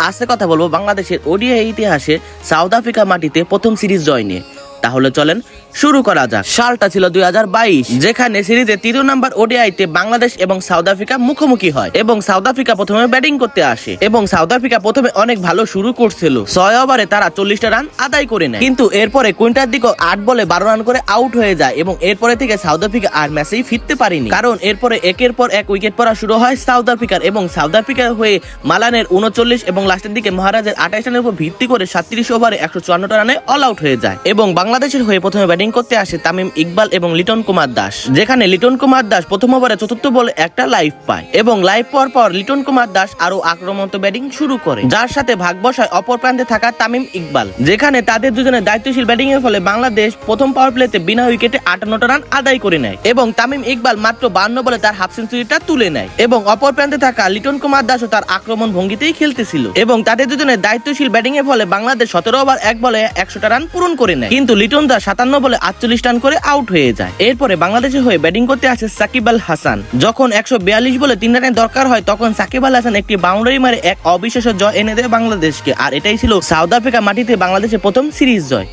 আজকে কথা বলবো বাংলাদেশের ওডিআই ইতিহাসে সাউথ আফ্রিকা মাটিতে প্রথম সিরিজ জয় নিয়ে। তাহলে চলেন শুরু করা যাক। সালটা ছিল 2022, যেখানে সিরিজে 3 নম্বর ওডিআইতে বাংলাদেশ এবং সাউথ আফ্রিকা মুখোমুখি হয় এবং সাউথ আফ্রিকা প্রথমে ব্যাটিং করতে আসে এবং সাউথ আফ্রিকা প্রথমে অনেক ভালো শুরু করছিল। 6 ওভারে তারা 40টা রান আদায় করে নেয়, কিন্তু এরপরে কুইন্টার দিকে 8 বলে 12 রান করে আউট হয়ে যায় এবং এরপরে থেকে সাউথ আফ্রিকা আর ম্যাচেই ফিরতে পারেনি, কারণ এরপরে একের পর এক উইকেট পড়া শুরু হয় সাউথ আফ্রিকার এবং সাউথ আফ্রিকার হয়ে মালানের 39 এবং লাস্টের দিকে মহারাজের 28 রানের উপর ভিত্তি করে 37 ওভারে 154টা রানে অল আউট হয়ে যায় এবং বাংলাদেশের হয়ে প্রথমে ব্যাটিং করতে আসে তামিম ইকবাল এবং লিটন কুমার দাস, যেখানে লিটন কুমার দাস প্রথম ওভারে 4র্থ বলে একটা লাইভ পায় এবং লাইভ পাওয়ার পর লিটন কুমার দাস আরো আক্রমণাত্মক ব্যাটিং শুরু করে, যার সাথে ভাগ বসায় অপর প্রান্তে থাকা তামিম ইকবাল, যেখানে তাদের দুজনের দায়িত্বশীল ব্যাটিং এর ফলে বাংলাদেশ প্রথম পাওয়ার প্লেতে বিনা উইকেটে 58টা রান আদায় করে নেয় এবং তামিম ইকবাল মাত্র 52 বলে তার হাফ সেঞ্চুরিটা তুলে নেয় এবং অপর প্রান্তে থাকা লিটন কুমার দাসও তার আক্রমণ ভঙ্গিতেই খেলতেছিল এবং তাদের দুজনের দায়িত্বশীল ব্যাটিং এর ফলে বাংলাদেশ 17 ওভার 1 বলে 100টা রান পূরণ করে নেয়, কিন্তু লিটন দাস 57 বলে 48 রান করে আউট হয়ে যায়। এরপরে বাংলাদেশের হয়ে ব্যাটিং করতে আসে সাকিব আল হাসান। যখন 142 বলে 3 রানের দরকার হয় তখন সাকিব আল হাসান একটি বাউন্ডারি মারে এক অবিশ্বাস্য জয় এনে দেয় বাংলাদেশকে, আর এটাই ছিল সাউথ আফ্রিকা মাটিতে বাংলাদেশের প্রথম সিরিজ জয়।